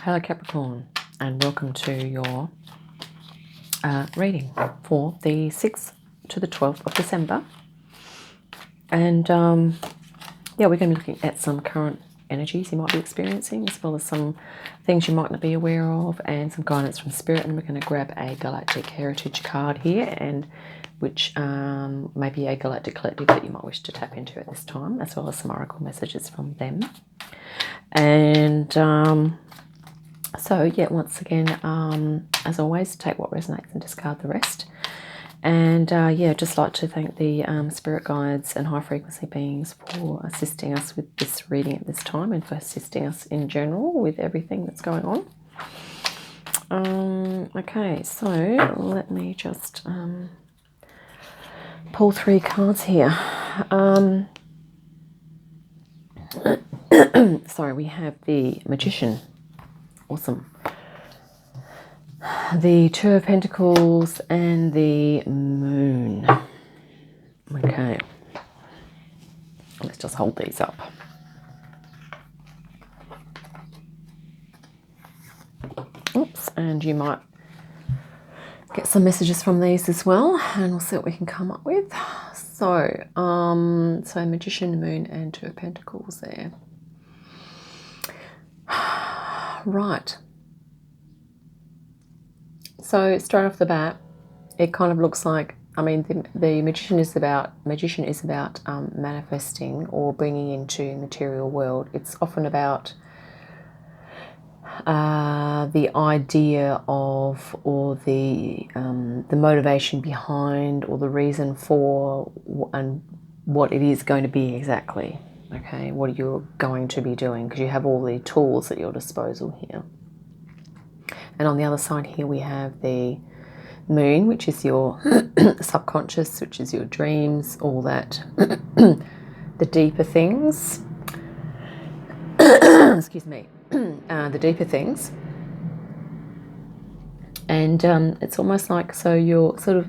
Hello Capricorn, and welcome to your reading for the 6th to the 12th of December. And yeah, we're going to be looking at some current energies you might be experiencing, as well as some things you might not be aware of, and some guidance from Spirit. And we're going to grab a Galactic Heritage card here, and which may be a Galactic Collective that you might wish to tap into at this time, as well as some oracle messages from them. And so yeah, once again, as always, take what resonates and discard the rest. And yeah, just like to thank the spirit guides and high frequency beings for assisting us with this reading at this time, and for assisting us in general with everything that's going on. Okay, so let me just pull 3 cards here. Sorry, we have the Magician. Awesome. The Two of Pentacles and the Moon. Okay. Let's just hold these up. Oops, and you might get some messages from these as well, and we'll see what we can come up with. So, so Magician, Moon, and Two of Pentacles there. Right. So straight off the bat, it kind of looks like, I mean, the Magician is about manifesting or bringing into material world. It's often about the idea of, or the motivation behind, or the reason for, and what it is going to be exactly. Okay, what you're going to be doing, because you have all the tools at your disposal here. And on the other side here we have the Moon, which is your subconscious, which is your dreams, all that, the deeper things. Excuse me, the deeper things. And it's almost like, so you're sort of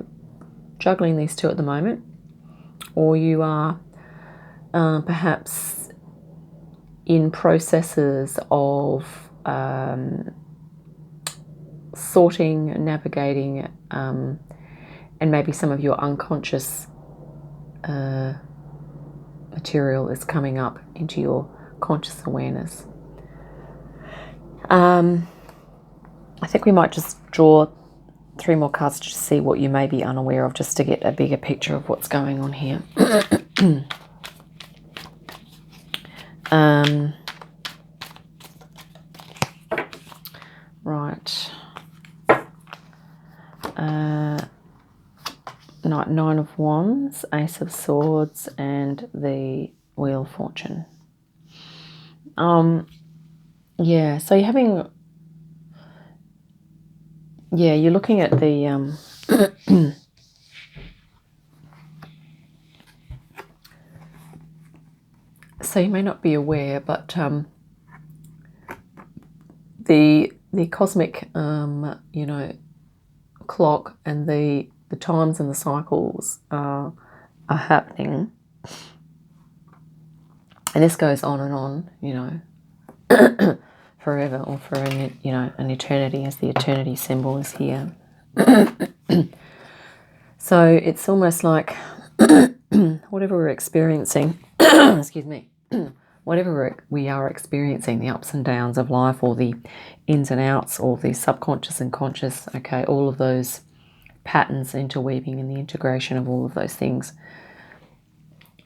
juggling these two at the moment, or you are perhaps in processes of sorting, navigating, and maybe some of your unconscious material is coming up into your conscious awareness. I think we might just draw 3 more cards to see what you may be unaware of, just to get a bigger picture of what's going on here. Right. Nine of Wands, Ace of Swords, and the Wheel of Fortune. Yeah, so you're having, yeah, you're looking at the so you may not be aware, but the cosmic you know, clock, and the times and the cycles are happening, and this goes on and on, you know, forever, or for an, you know, an eternity, as the eternity symbol is here. So it's almost like whatever we're experiencing, excuse me, whatever we are experiencing, the ups and downs of life, or the ins and outs, or the subconscious and conscious, okay, all of those patterns interweaving, and the integration of all of those things,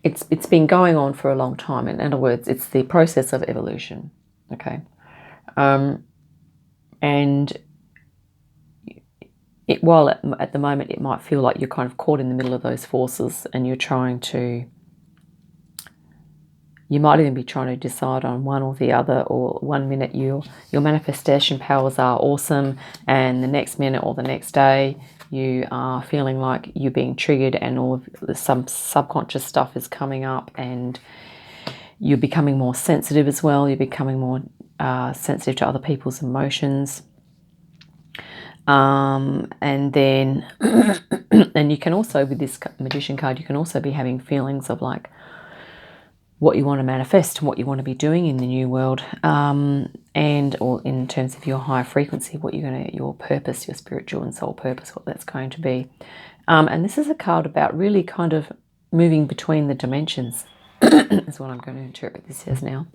it's been going on for a long time. In other words, it's the process of evolution, okay. And while at the moment it might feel like you're kind of caught in the middle of those forces, and you're trying to, you might even be trying to decide on one or the other, or one minute your manifestation powers are awesome, and the next minute or the next day you are feeling like you're being triggered, and all of some subconscious stuff is coming up, and you're becoming more sensitive as well. You're becoming more sensitive to other people's emotions. And then and you can also, with this Magician card, you can also be having feelings of like what you want to manifest and what you want to be doing in the new world. and or in terms of your higher frequency, what you're going to, your purpose, your spiritual and soul purpose, what that's going to be. And this is a card about really kind of moving between the dimensions, is what I'm going to interpret this as now.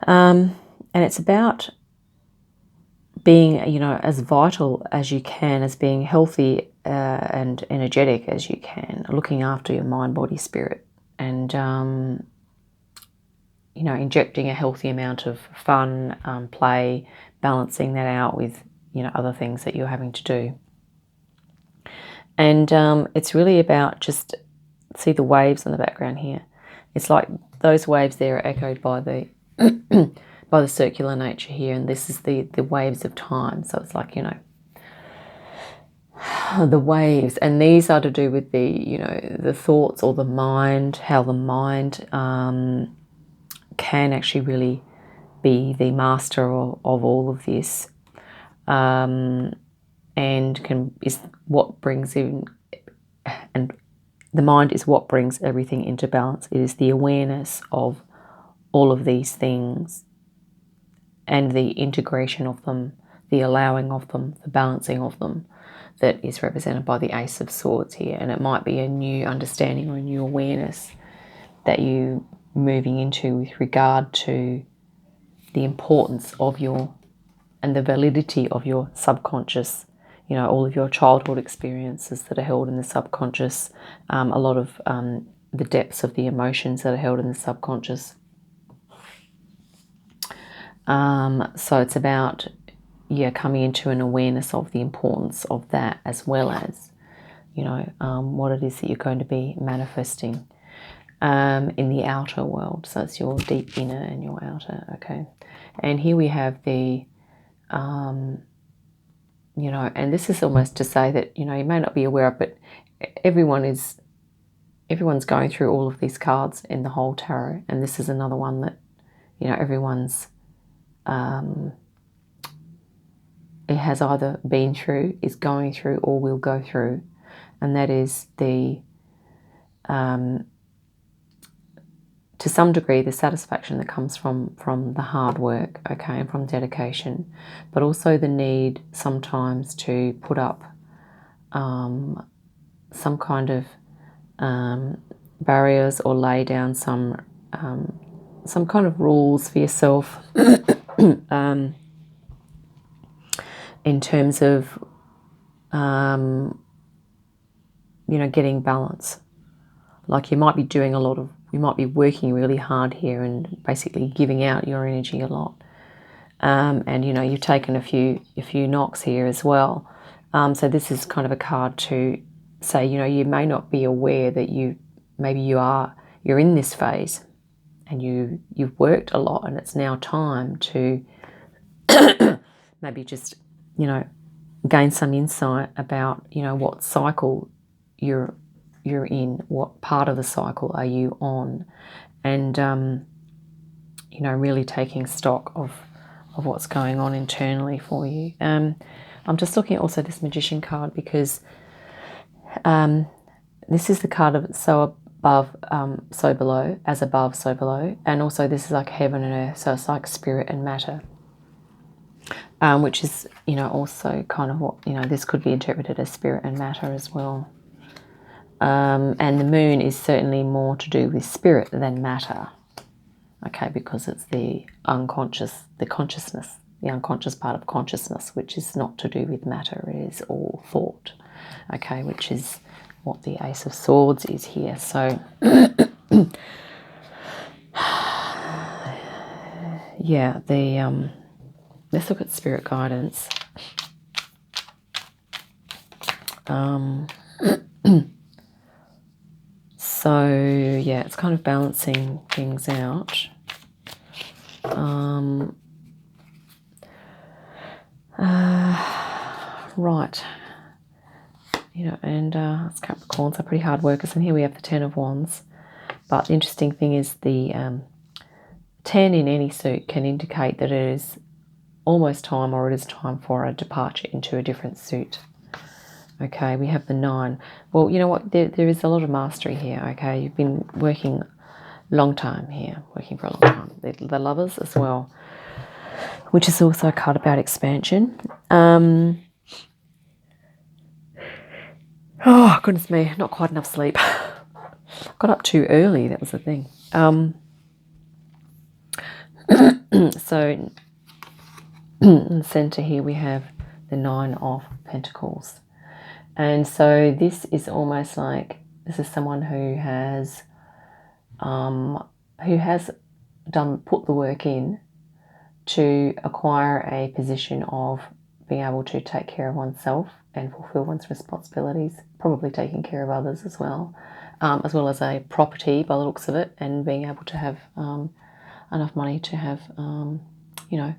And it's about being, you know, as vital as you can, as being healthy and energetic as you can, looking after your mind, body, spirit, and you know, injecting a healthy amount of fun, play, balancing that out with, you know, other things that you're having to do. And it's really about just, see the waves in the background here. It's like those waves there are echoed by the by the circular nature here, and this is the waves of time. So it's like, you know, the waves, and these are to do with the, you know, the thoughts or the mind, how the mind can actually really be the master of all of this, and is what brings in, and the mind is what brings everything into balance. It is the awareness of all of these things and the integration of them, the allowing of them, the balancing of them, that is represented by the Ace of Swords here. And it might be a new understanding or a new awareness that you moving into with regard to the importance of your, and the validity of your subconscious, you know, all of your childhood experiences that are held in the subconscious, a lot of the depths of the emotions that are held in the subconscious. So it's about, yeah, coming into an awareness of the importance of that, as well as, you know, what it is that you're going to be manifesting in the outer world. So it's your deep inner and your outer, okay? And here we have the, you know, and this is almost to say that, you know, you may not be aware of, but everyone's going through all of these cards in the whole tarot, and this is another one that, you know, everyone's it has either been through, is going through, or will go through, and that is the to some degree the satisfaction that comes from the hard work, okay, and from dedication, but also the need sometimes to put up some kind of barriers, or lay down some kind of rules for yourself in terms of you know, getting balance. Like you might be doing you might be working really hard here and basically giving out your energy a lot, and you know, you've taken a few knocks here as well. So this is kind of a card to say, you know, you may not be aware that you're in this phase, and you've worked a lot, and it's now time to maybe just, you know, gain some insight about, you know, what cycle you're in, what part of the cycle are you on, and you know, really taking stock of what's going on internally for you. I'm just looking at also this Magician card, because this is the card of so above, so below, as above, so below, and also this is like heaven and earth, so it's like spirit and matter, which is, you know, also kind of what, you know, this could be interpreted as spirit and matter as well. And the moon is certainly more to do with spirit than matter, okay, because it's the unconscious, the consciousness, the unconscious part of consciousness, which is not to do with matter, it is all thought, okay, which is what the Ace of Swords is here. So yeah, the let's look at spirit guidance. So yeah, it's kind of balancing things out. Right, you know, and it's Capricorns are pretty hard workers, and here we have the Ten of Wands. But the interesting thing is the 10 in any suit can indicate that it is almost time, or it is time for a departure into a different suit. Okay, we have the 9. Well, you know what, there is a lot of mastery here, okay? You've been working a long time here, working for a long time. The Lovers as well. which is also a card about expansion. Oh, goodness me, not quite enough sleep. Got up too early, that was the thing. So in the centre here we have the Nine of Pentacles. And so this is almost like, this is someone who has put the work in to acquire a position of being able to take care of oneself and fulfill one's responsibilities, probably taking care of others as well as a property by the looks of it, and being able to have enough money to have, you know,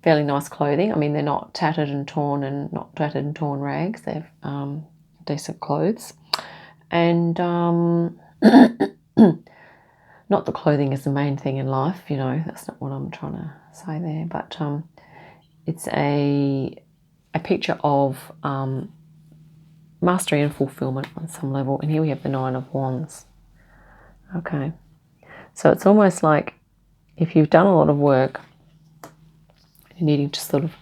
fairly nice clothing. I mean, they're not tattered and torn and not tattered and torn rags. They have decent clothes. And not that clothing is the main thing in life, you know, that's not what I'm trying to say there, but it's a picture of mastery and fulfillment on some level. And here we have the Nine of Wands. Okay, so it's almost like if you've done a lot of work, you're needing to sort of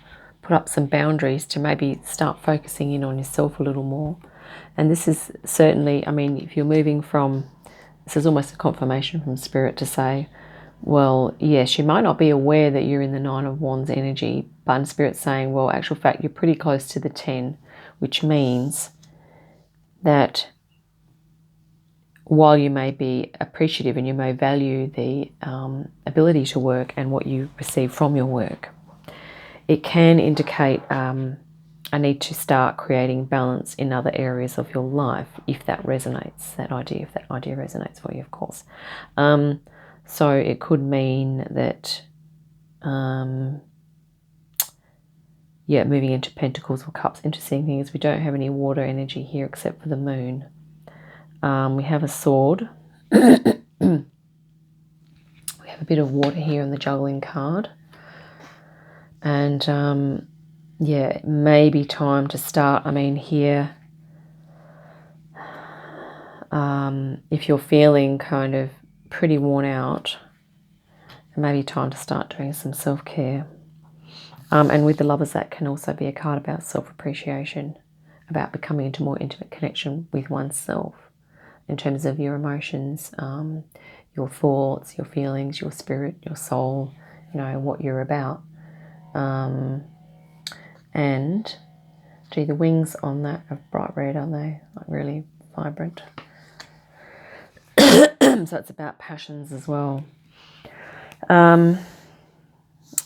put up some boundaries to maybe start focusing in on yourself a little more. And this is certainly, I mean, if you're moving from, this is almost a confirmation from Spirit to say, well, yes, you might not be aware that you're in the Nine of Wands energy, but in Spirit's saying, well, actual fact, you're pretty close to the 10, which means that while you may be appreciative and you may value the ability to work and what you receive from your work, it can indicate a need to start creating balance in other areas of your life, if that resonates, if that idea resonates for you, of course. So it could mean that, moving into Pentacles or Cups. Interesting thing is we don't have any water energy here except for the Moon. We have a Sword. We have a bit of water here in the Juggling card. And it may be time to start. I mean, here, if you're feeling kind of pretty worn out, it may be time to start doing some self-care. And with the Lovers, that can also be a card about self-appreciation, about becoming into more intimate connection with oneself in terms of your emotions, your thoughts, your feelings, your spirit, your soul, you know, what you're about. And gee, the wings on that are bright red, aren't they? Like really vibrant. So it's about passions as well. And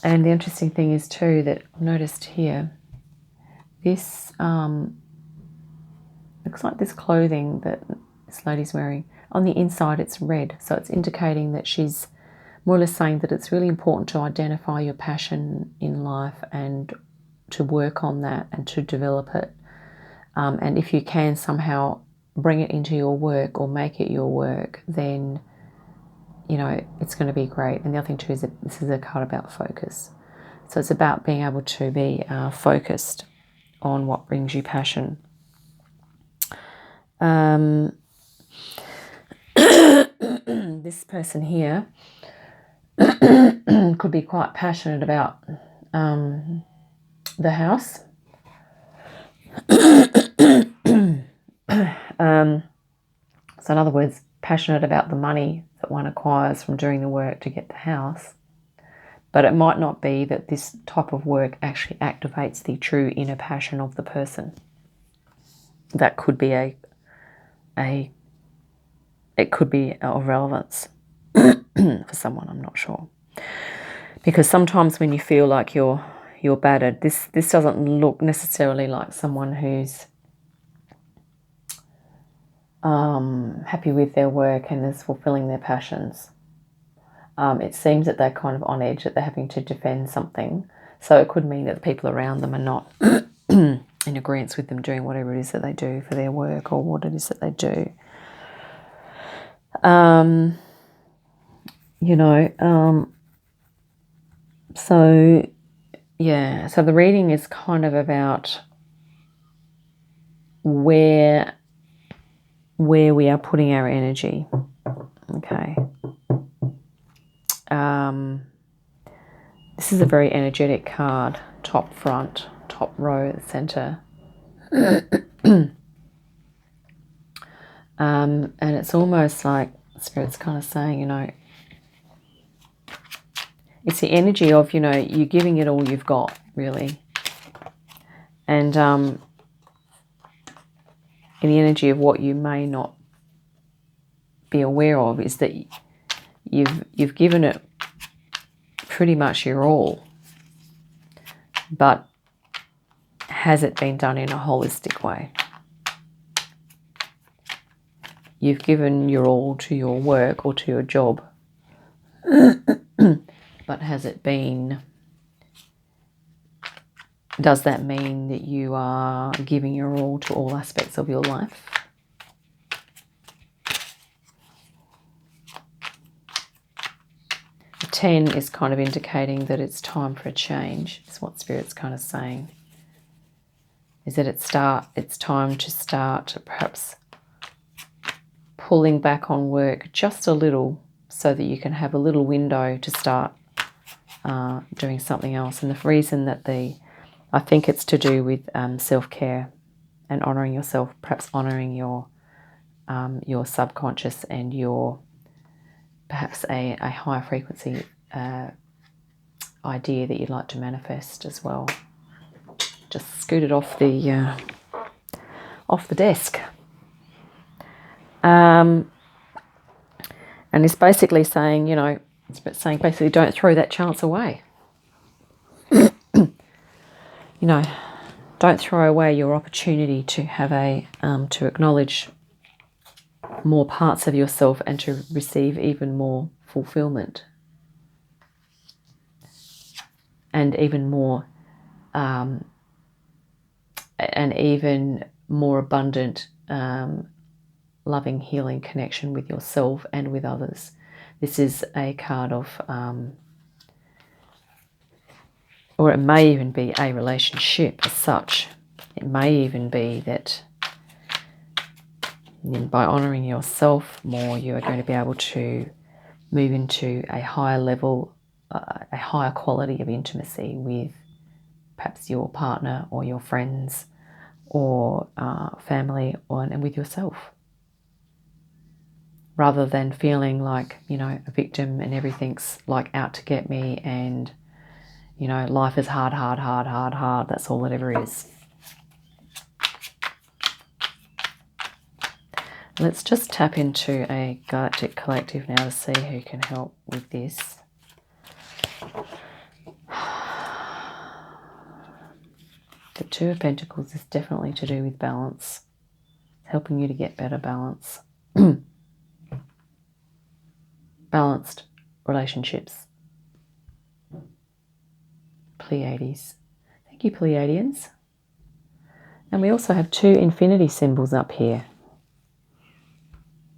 the interesting thing is too that I've noticed here, this looks like this clothing that this lady's wearing, on the inside it's red, so it's indicating that she's more or less saying that it's really important to identify your passion in life and to work on that and to develop it. And if you can somehow bring it into your work or make it your work, then, you know, it's going to be great. And the other thing too is that this is a card about focus. So it's about being able to be focused on what brings you passion. This person here could be quite passionate about the house. So in other words, passionate about the money that one acquires from doing the work to get the house. But it might not be that this type of work actually activates the true inner passion of the person. That could be it could be of relevance for someone, I'm not sure. Because sometimes when you feel like you're battered, this doesn't look necessarily like someone who's happy with their work and is fulfilling their passions. It seems that they're kind of on edge, that they're having to defend something. So it could mean that the people around them are not in agreement with them doing whatever it is that they do for their work or what it is that they do. So the reading is kind of about where we are putting our energy. Okay. This is a very energetic card, top front, top row, center. And it's almost like Spirit's kind of saying, you know, it's the energy of, you know, you giving it all you've got, really. And in the energy of what you may not be aware of is that you've given it pretty much your all. But has it been done in a holistic way? You've given your all to your work or to your job. But has it been... Does that mean that you are giving your all to all aspects of your life? The 10 is kind of indicating that it's time for a change. Is what Spirit's kind of saying. Is that it's time to start perhaps pulling back on work just a little so that you can have a little window to start doing something else. And the reason that I think it's to do with self-care and honouring yourself, perhaps honouring your subconscious and your perhaps a higher frequency idea that you'd like to manifest as well. Just scooted off the desk. And it's basically saying, you know, basically don't throw that chance away. You know, don't throw away your opportunity to have to acknowledge more parts of yourself and to receive even more fulfillment and even more abundant loving, healing connection with yourself and with others. This is a card of, or it may even be a relationship as such. It may even be that by honouring yourself more, you are going to be able to move into a higher level, a higher quality of intimacy with perhaps your partner or your friends or family and with yourself. Rather than feeling like, you know, a victim and everything's like out to get me and, you know, life is hard. That's all it ever is. Let's just tap into a galactic collective now to see who can help with this. The Two of Pentacles is definitely to do with balance. It's helping you to get better balance. Balanced relationships. Pleiades. Thank you, Pleiadians. And we also have 2 infinity symbols up here.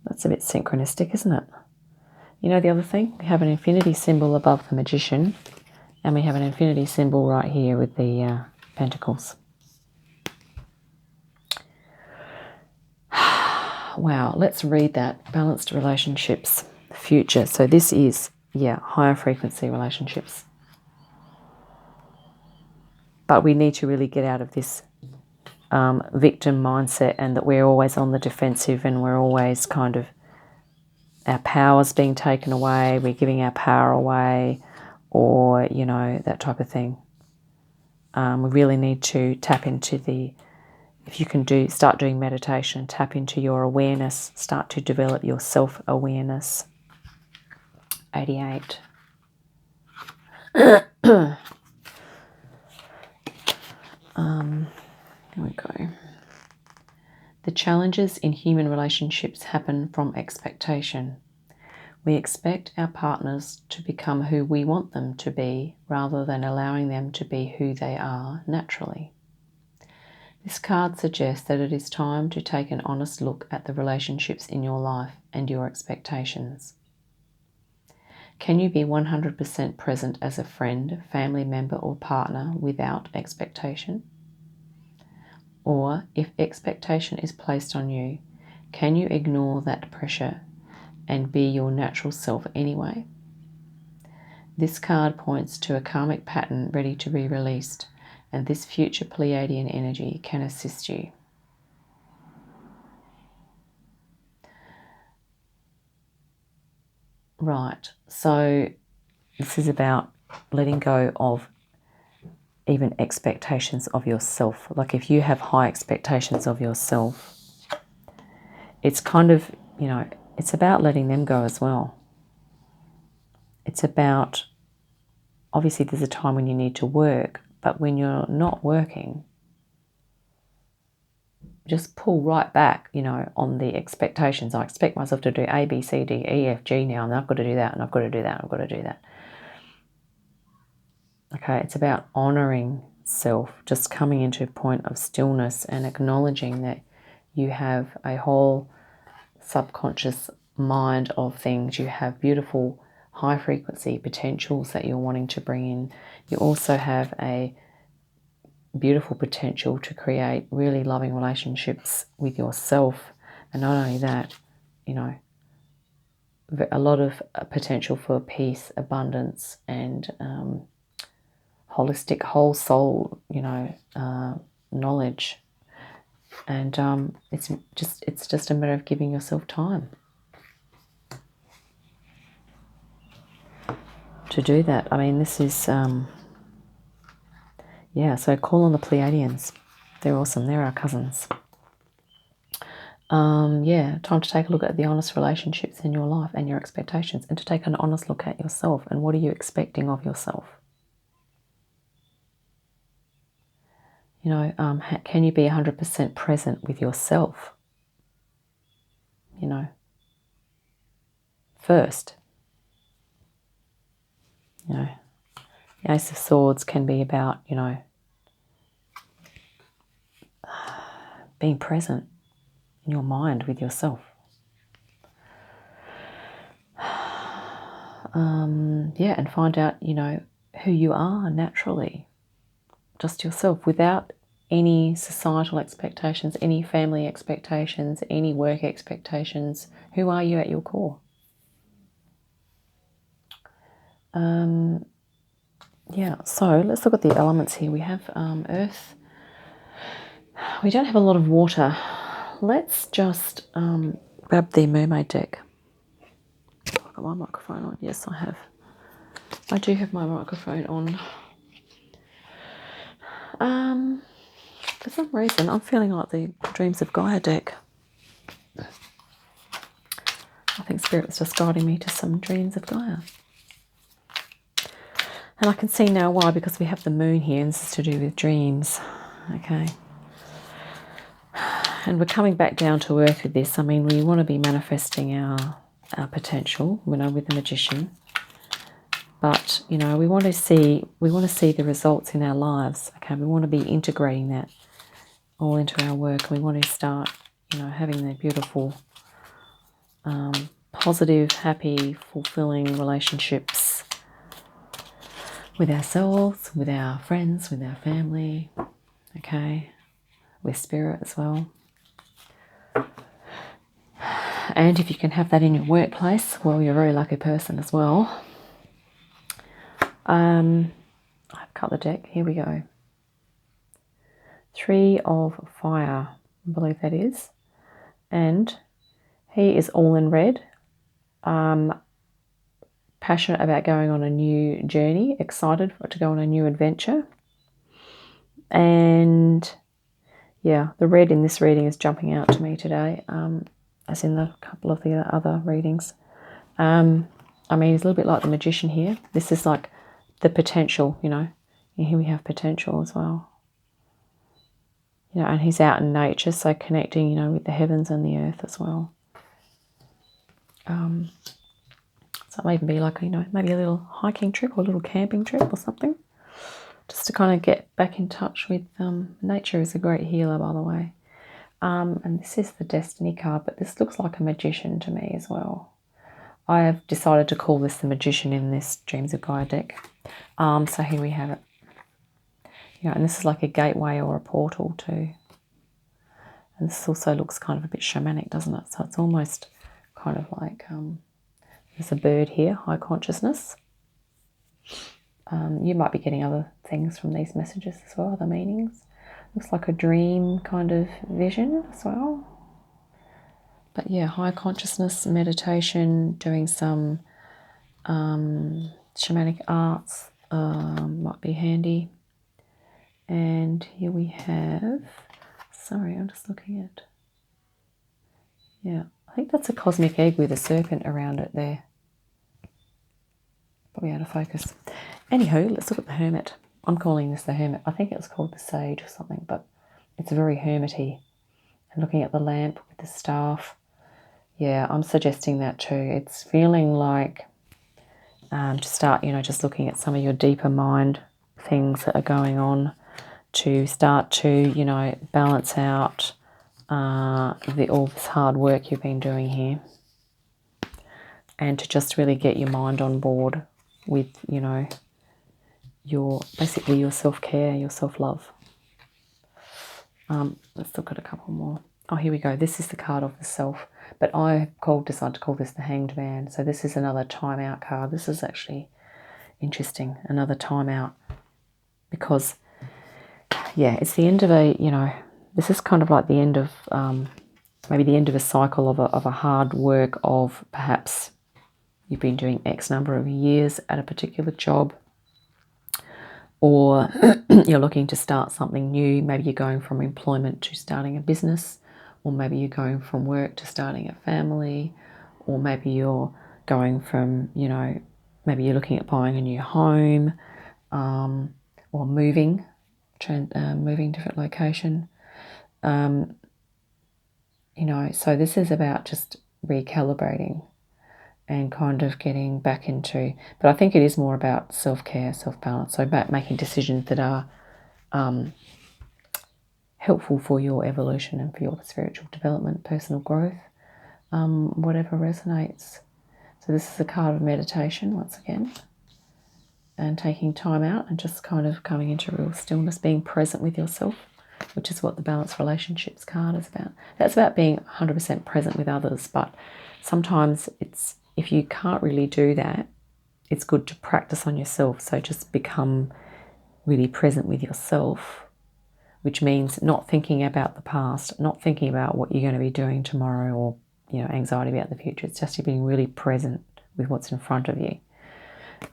That's a bit synchronistic, isn't it? You know the other thing? We have an infinity symbol above the Magician, and we have an infinity symbol right here with the Pentacles. Wow, let's read that. Balanced relationships, future. So this is, higher frequency relationships. But we need to really get out of this victim mindset, and that we're always on the defensive and we're always kind of, our power's being taken away, we're giving our power away, or, you know, that type of thing. We really need to tap into if you can start doing meditation, tap into your awareness, start to develop your self-awareness. 88. Here we go. The challenges in human relationships happen from expectation. We expect our partners to become who we want them to be rather than allowing them to be who they are naturally. This card suggests that it is time to take an honest look at the relationships in your life and your expectations. Can you be 100% present as a friend, family member, or partner without expectation? Or, if expectation is placed on you, can you ignore that pressure and be your natural self anyway? This card points to a karmic pattern ready to be released, and this future Pleiadean energy can assist you. Right, so this is about letting go of even expectations of yourself. Like if you have high expectations of yourself, it's kind of, you know, it's about letting them go as well. It's about, obviously there's a time when you need to work, but when you're not working, just pull right back, you know, on the expectations. I expect myself to do A, B, C, D, E, F, G now, and I've got to do that, and I've got to do that, and I've got to do that. Okay, it's about honoring self, just coming into a point of stillness and acknowledging that you have a whole subconscious mind of things. You have beautiful high frequency potentials that you're wanting to bring in. You also have a beautiful potential to create really loving relationships with yourself, and not only that, you know, a lot of potential for peace, abundance, and holistic whole soul, you know, knowledge. And it's just a matter of giving yourself time to do that. I mean, this is yeah, so call on the Pleiadians. They're awesome. They're our cousins. Yeah, time to take a look at the honest relationships in your life and your expectations, and to take an honest look at yourself and what are you expecting of yourself. You know, can you be 100% present with yourself? You know, first. You know, the Ace of Swords can be about, you know, being present in your mind with yourself. Yeah, and find out, you know, who you are naturally. Just yourself, without any societal expectations, any family expectations, any work expectations. Who are you at your core? Yeah, so let's look at the elements here. We have earth. We don't have a lot of water. Let's just grab the mermaid deck. I've got my microphone on. Yes, I have. I do have my microphone on. For some reason, I'm feeling like the Dreams of Gaia deck. I think Spirit was just guiding me to some Dreams of Gaia. And I can see now why, because we have the moon here, and this is to do with dreams. Okay. And we're coming back down to earth with this. I mean, we want to be manifesting our potential, you know, with the Magician. But, you know, we want to see the results in our lives. Okay, we want to be integrating that all into our work. We want to start, you know, having the beautiful, positive, happy, fulfilling relationships with ourselves, with our friends, with our family, okay, with Spirit as well. And if you can have that in your workplace, well, you're a very lucky person as well. I've cut the deck. Here we go. 3 of Fire, I believe that is. And he is all in red. Passionate about going on a new journey, excited to go on a new adventure. And yeah, the red in this reading is jumping out to me today, as in a couple of the other readings. I mean, he's a little bit like the Magician here. This is like the potential, you know. And here we have potential as well. You know, and he's out in nature, so connecting, you know, with the heavens and the earth as well. So it may even be like, you know, maybe a little hiking trip or a little camping trip or something. Just to kind of get back in touch with nature is a great healer, by the way. And this is the Destiny card, but this looks like a Magician to me as well. I have decided to call this the Magician in this Dreams of Gaia deck. So here we have it. Yeah, and this is like a gateway or a portal too. And this also looks kind of a bit shamanic, doesn't it? So it's almost kind of like, there's a bird here, high consciousness. You might be getting other things from these messages as well, other meanings. Looks like a dream kind of vision as well. But yeah, high consciousness, meditation, doing some shamanic arts might be handy. And here we have, sorry, I'm just looking at, yeah, I think that's a cosmic egg with a serpent around it there. Probably out of focus. Anywho, let's look at the Hermit. I'm calling this the Hermit. I think it was called the Sage or something, but it's very hermity. And looking at the lamp with the staff, yeah, I'm suggesting that too. It's feeling like to start, just looking at some of your deeper mind things that are going on, to start to, balance out all this hard work you've been doing here, and to just really get your mind on board with, basically your self-care, your self-love. Let's look at a couple more. Oh, here we go. This is the card of the self, but I decided to call this the Hanged Man. So this is another time out card. This is actually interesting, another time out, because yeah, it's the end of this is kind of like the end of maybe the end of a cycle of a hard work of perhaps you've been doing X number of years at a particular job, or you're looking to start something new. Maybe you're going from employment to starting a business, or maybe you're going from work to starting a family, or maybe you're going from, maybe you're looking at buying a new home, or moving different location. So this is about just recalibrating and kind of getting back into, but I think it is more about self-care, self-balance, so about making decisions that are helpful for your evolution and for your spiritual development, personal growth, whatever resonates. So this is a card of meditation once again, and taking time out and just kind of coming into real stillness, being present with yourself, which is what the Balanced Relationships card is about. That's about being 100% present with others, but sometimes if you can't really do that, it's good to practice on yourself. So just become really present with yourself, which means not thinking about the past, not thinking about what you're going to be doing tomorrow, or anxiety about the future. It's just you being really present with what's in front of you.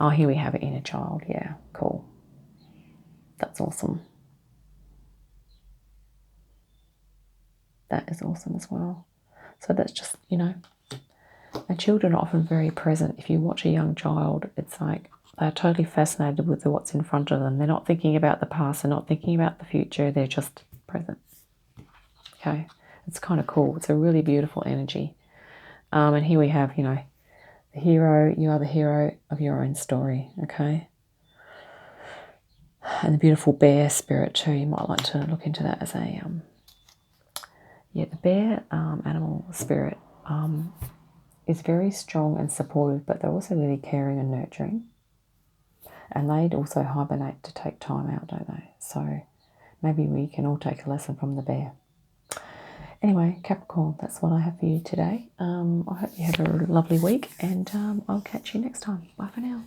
Oh, here we have an inner child. Yeah, cool. That's awesome. That is awesome as well. So that's just, and children are often very present. If you watch a young child, it's like they're totally fascinated with what's in front of them. They're not thinking about the past, they're not thinking about the future, they're just present. Okay, it's kind of cool. It's a really beautiful energy. And here we have, the hero. You are the hero of your own story, okay? And the beautiful bear spirit too. You might like to look into that as a, the bear animal spirit is very strong and supportive, but they're also really caring and nurturing. And they'd also hibernate to take time out, don't they? So maybe we can all take a lesson from the bear. Anyway, Capricorn, that's what I have for you today. I hope you have a lovely week, and I'll catch you next time. Bye for now.